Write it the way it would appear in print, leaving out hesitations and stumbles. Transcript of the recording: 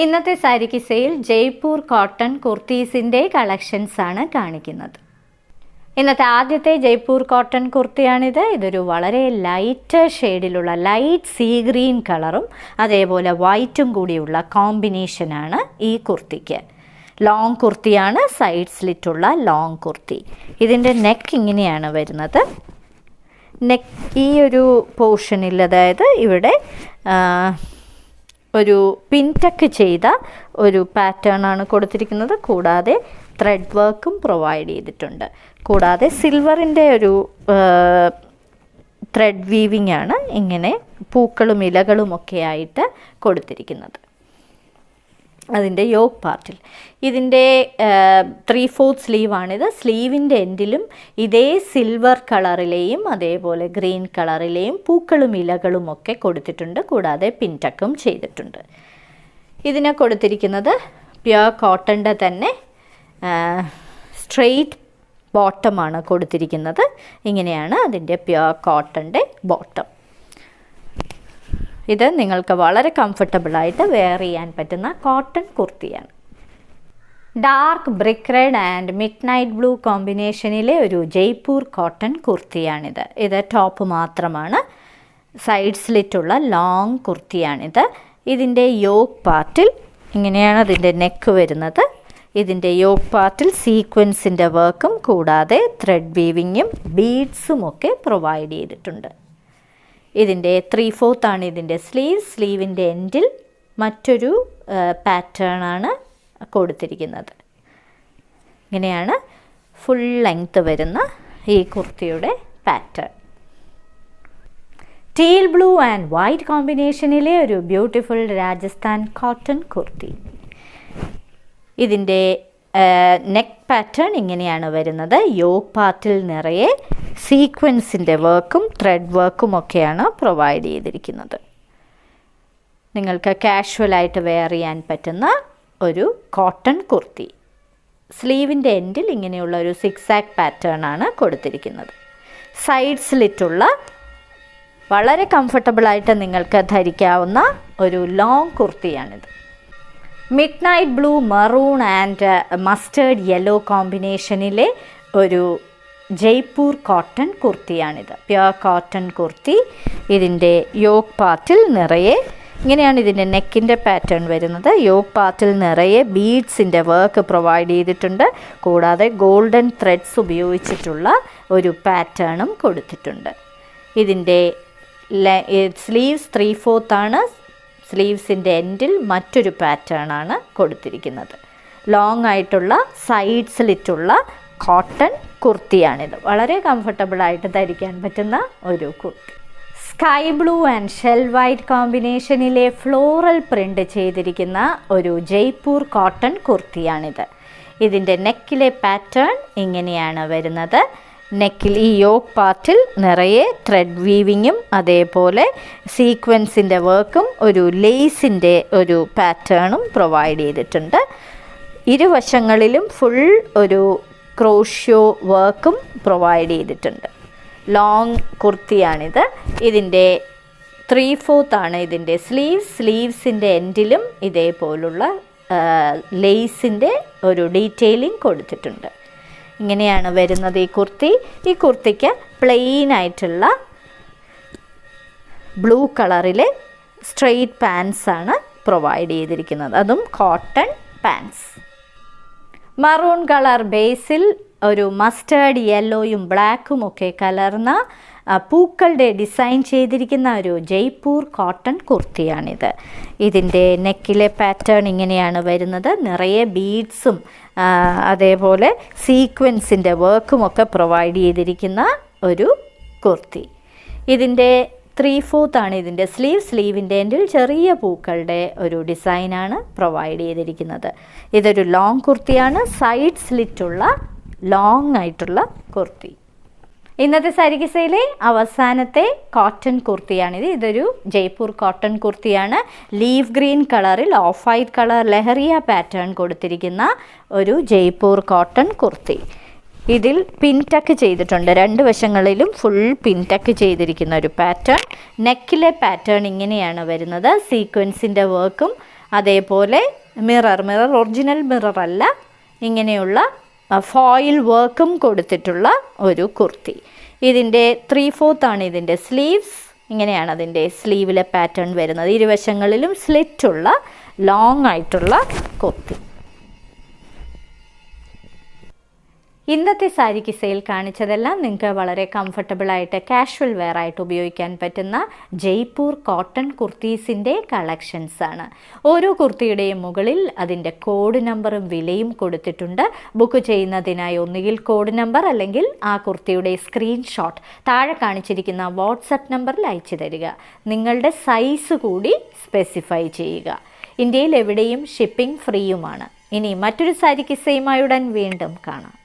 ഇന്നത്തെ sari കിസയിൽ Jaipur cotton കുർത്തീസിൻ്റെ collections ആണ് കാണിക്കുന്നത്. ഇന്നത്തെ ആദ്യത്തെ ജയ്പൂർ കോട്ടൺ കുർത്തിയാണിത്. ഇതൊരു വളരെ ലൈറ്റ് ഷെയ്ഡിലുള്ള ലൈറ്റ് സീ ഗ്രീൻ കളറും അതേപോലെ വൈറ്റും കൂടിയുള്ള കോമ്പിനേഷനാണ് ഈ കുർത്തിക്ക്. ലോങ് കുർത്തിയാണ്, സൈഡ് സ്ലിറ്റുള്ള ലോങ് കുർത്തി. ഇതിൻ്റെ നെക്ക് ഇങ്ങനെയാണ് വരുന്നത്. നെക്ക് ഈ ഒരു പോർഷനിൽ, അതായത് ഇവിടെ ഒരു പിൻടക്ക് ചെയ്ത ഒരു പാറ്റേൺ ആണ് കൊടുത്തിരിക്കുന്നത്. കൂടാതെ ത്രെഡ് വർക്കും പ്രൊവൈഡ് ചെയ്തിട്ടുണ്ട്. കൂടാതെ സിൽവറിൻ്റെ ഒരു ത്രെഡ് വീവിംഗ് ആണ് ഇങ്ങനെ പൂക്കളും ഇലകളും ഒക്കെ ആയിട്ട് കൊടുത്തിരിക്കുന്നത്. അതിൻ്റെ യോക്ക് പാർട്ടിൽ ഇതിൻ്റെ 3/4 സ്ലീവാണിത്. സ്ലീവിൻ്റെ എൻഡിലും ഇതേ സിൽവർ കളറിലെയും അതേപോലെ ഗ്രീൻ കളറിലെയും പൂക്കളും ഇലകളും ഒക്കെ കൊടുത്തിട്ടുണ്ട്. കൂടാതെ പിൻടക്കും ചെയ്തിട്ടുണ്ട്. ഇതിന് കൊടുത്തിരിക്കുന്നത് പ്യുർ കോട്ടൻ്റെ തന്നെ സ്ട്രെയിറ്റ് ബോട്ടമാണ് കൊടുത്തിരിക്കുന്നത്. ഇങ്ങനെയാണ് അതിൻ്റെ പ്യുർ കോട്ടൻ്റെ ബോട്ടം. ഇത് നിങ്ങൾക്ക് വളരെ കംഫർട്ടബിളായിട്ട് വെയർ ചെയ്യാൻ പറ്റുന്ന കോട്ടൺ കുർത്തിയാണ്. Dark brick red and midnight blue കോമ്പിനേഷനിലെ ഒരു ജയ്പൂർ കോട്ടൺ കുർത്തിയാണിത്. ഇത് ടോപ്പ് മാത്രമാണ്. സൈഡ് സ്ലിറ്റുള്ള ലോങ് കുർത്തിയാണിത്. ഇതിൻ്റെ യോക്ക് പാർട്ടിൽ ഇങ്ങനെയാണ് അതിൻ്റെ നെക്ക് വരുന്നത്. ഇതിൻ്റെ യോക്ക് പാർട്ടിൽ സീക്വൻസിൻ്റെ വർക്കും കൂടാതെ ത്രെഡ് വീവിങ്ങും ബീഡ്സും ഒക്കെ പ്രൊവൈഡ് ചെയ്തിട്ടുണ്ട്. ഇതിൻ്റെ 3/4 ആണ് ഇതിൻ്റെ സ്ലീവിൻ്റെ എൻഡിൽ മറ്റൊരു പാറ്റേണാണ് കൊടുത്തിരിക്കുന്നത്. ഇങ്ങനെയാണ് ഫുൾ ലെങ്ത് വരുന്ന ഈ കുർത്തിയുടെ pattern. Teal blue and white കോമ്പിനേഷനിലെ ഒരു ബ്യൂട്ടിഫുൾ രാജസ്ഥാൻ കോട്ടൺ കുർത്തി. ഇതിൻ്റെ നെക്ക് പാറ്റേൺ ഇങ്ങനെയാണ് വരുന്നത്. യോക്ക് പാർട്ടിൽ നിറയെ സീക്വൻസിൻ്റെ വർക്കും ത്രെഡ് വർക്കും ഒക്കെയാണ് പ്രൊവൈഡ് ചെയ്തിരിക്കുന്നത്. നിങ്ങൾക്ക് കാഷ്വലായിട്ട് വെയർ ചെയ്യാൻ പറ്റുന്ന ഒരു കോട്ടൺ കുർത്തി. സ്ലീവിൻ്റെ എൻഡിൽ ഇങ്ങനെയുള്ള ഒരു സിക്സാക് പാറ്റേൺ ആണ് കൊടുത്തിരിക്കുന്നത്. സൈഡ് സ്ലിറ്റുള്ള വളരെ കംഫർട്ടബിളായിട്ട് നിങ്ങൾക്ക് ധരിക്കാവുന്ന ഒരു ലോങ് കുർത്തിയാണിത്. Midnight blue, maroon and mustard yellow കോമ്പിനേഷനിലെ ഒരു ജയ്പൂർ കോട്ടൺ കുർത്തിയാണിത്. Pure cotton kurti. ഇതിൻ്റെ യോക്ക് പാർട്ടിൽ നിറയെ ഇങ്ങനെയാണ് ഇതിൻ്റെ നെക്കിൻ്റെ പാറ്റേൺ വരുന്നത്. യോക്ക് പാർട്ടിൽ നിറയെ ബീഡ്സിൻ്റെ വർക്ക് പ്രൊവൈഡ് ചെയ്തിട്ടുണ്ട്. കൂടാതെ ഗോൾഡൻ ത്രെഡ്സ് ഉപയോഗിച്ചിട്ടുള്ള ഒരു പാറ്റേണും കൊടുത്തിട്ടുണ്ട്. ഇതിൻ്റെ സ്ലീവ്സ് 3/4 ആണ്. സ്ലീവ്സിൻ്റെ എൻഡിൽ മറ്റൊരു പാറ്റേൺ ആണ് കൊടുത്തിരിക്കുന്നത്. ലോങ് ആയിട്ടുള്ള സൈഡ് സ്ലിറ്റുള്ള കോട്ടൺ കുർത്തിയാണിത്. വളരെ കംഫർട്ടബിളായിട്ട് ധരിക്കാൻ പറ്റുന്ന ഒരു kurti. Sky blue and shell white കോമ്പിനേഷനിലെ ഫ്ലോറൽ പ്രിൻ്റ് ചെയ്തിരിക്കുന്ന ഒരു ജയ്പൂർ കോട്ടൺ കുർത്തിയാണിത്. ഇതിൻ്റെ നെക്കിലെ പാറ്റേൺ ഇങ്ങനെയാണ് വരുന്നത്. നെക്കിൽ ഈ യോക്ക് പാർട്ടിൽ നിറയെ ത്രെഡ് വീവിങ്ങും അതേപോലെ സീക്വൻസിൻ്റെ വർക്കും ഒരു ലേസിൻ്റെ ഒരു പാറ്റേണും പ്രൊവൈഡ് ചെയ്തിട്ടുണ്ട്. ഇരുവശങ്ങളിലും ഫുൾ ഒരു ക്രോഷ്യോ വർക്കും പ്രൊവൈഡ് ചെയ്തിട്ടുണ്ട്. ലോങ് കുർത്തിയാണിത്. ഇതിൻ്റെ 3/4 ആണ് ഇതിൻ്റെ സ്ലീവ്സിൻ്റെ എൻഡിലും ഇതേപോലുള്ള ലേസിൻ്റെ ഒരു ഡീറ്റെയിലിംഗ് കൊടുത്തിട്ടുണ്ട്. ഇങ്ങനെയാണ് വരുന്നത് ഈ കുർത്തി. ഈ കുർത്തിക്ക് പ്ലെയിൻ ആയിട്ടുള്ള ബ്ലൂ കളറിലെ സ്ട്രെയിറ്റ് പാൻസ് ആണ് പ്രൊവൈഡ് ചെയ്തിരിക്കുന്നത്. അതും കോട്ടൺ പാൻസ്. മറൂൺ കളർ ബേസിൽ ഒരു മസ്റ്റേർഡ് യെല്ലോയും ബ്ലാക്കും ഒക്കെ കലർന്ന പൂക്കളുടെ ഡിസൈൻ ചെയ്തിരിക്കുന്ന ഒരു ജയ്പൂർ കോട്ടൺ കുർത്തിയാണിത്. ഇതിൻ്റെ നെക്കിലെ പാറ്റേൺ ഇങ്ങനെയാണ് വരുന്നത്. നിറയെ ബീഡ്സും അതേപോലെ സീക്വൻസിൻ്റെ വർക്കും ഒക്കെ പ്രൊവൈഡ് ചെയ്തിരിക്കുന്ന ഒരു കുർത്തി. ഇതിൻ്റെ 3/4 ആണ് ഇതിൻ്റെ സ്ലീവിൻ്റെ എൻഡിൽ ചെറിയ പൂക്കളുടെ ഒരു ഡിസൈനാണ് പ്രൊവൈഡ് ചെയ്തിരിക്കുന്നത്. ഇതൊരു ലോങ് കുർത്തിയാണ്. സൈഡ് സ്ലിറ്റുള്ള ലോങ് ആയിട്ടുള്ള കുർത്തി. ഇന്നത്തെ സാരി കിസയിലെ അവസാനത്തെ കോട്ടൺ കുർത്തിയാണിത്. ഇതൊരു ജയ്പൂർ കോട്ടൺ കുർത്തിയാണ്. ലീഫ് ഗ്രീൻ കളറിൽ ഓഫ് വൈറ്റ് കളർ ലഹറിയ പാറ്റേൺ കൊടുത്തിരിക്കുന്ന ഒരു ജയ്പൂർ കോട്ടൺ കുർത്തി. ഇതിൽ പിൻടക്ക് ചെയ്തിട്ടുണ്ട്. രണ്ട് വശങ്ങളിലും ഫുൾ പിൻടക്ക് ചെയ്തിരിക്കുന്ന ഒരു പാറ്റേൺ. നെക്കിലെ പാറ്റേൺ ഇങ്ങനെയാണ് വരുന്നത്. സീക്വൻസിൻ്റെ വർക്കും അതേപോലെ മിറർ ഒറിജിനൽ മിറർ അല്ല, ഇങ്ങനെയുള്ള ഫോയിൽ വർക്കും കൊടുത്തിട്ടുള്ള ഒരു കുർത്തി. ഇതിൻ്റെ 3/4 ആണ് ഇതിൻ്റെ സ്ലീവ്സ്. ഇങ്ങനെയാണ് അതിൻ്റെ സ്ലീവിലെ പാറ്റേൺ വരുന്നത്. ഇരുവശങ്ങളിലും സ്ലിറ്റുള്ള ലോങ് ആയിട്ടുള്ള കുർത്തി. ഇന്നത്തെ സാരി കിസയിൽ കാണിച്ചതെല്ലാം നിങ്ങൾക്ക് വളരെ കംഫർട്ടബിളായിട്ട് കാഷ്വൽ വെയർ ആയിട്ട് ഉപയോഗിക്കാൻ പറ്റുന്ന ജയ്പൂർ കോട്ടൺ കുർത്തീസിൻ്റെ കളക്ഷൻസാണ്. ഓരോ കുർത്തിയുടെയും മുകളിൽ അതിൻ്റെ കോഡ് നമ്പറും വിലയും കൊടുത്തിട്ടുണ്ട്. ബുക്ക് ചെയ്യുന്നതിനായി ഒന്നുകിൽ കോഡ് നമ്പർ അല്ലെങ്കിൽ ആ കുർത്തിയുടെ സ്ക്രീൻഷോട്ട് താഴെ കാണിച്ചിരിക്കുന്ന വാട്സപ്പ് നമ്പറിൽ അയച്ചു തരിക. നിങ്ങളുടെ സൈസ് കൂടി സ്പെസിഫൈ ചെയ്യുക. ഇന്ത്യയിൽ എവിടെയും ഷിപ്പിംഗ് ഫ്രീയുമാണ്. ഇനി മറ്റൊരു സാരി കിസയുമായി ഉടൻ വീണ്ടും കാണാം.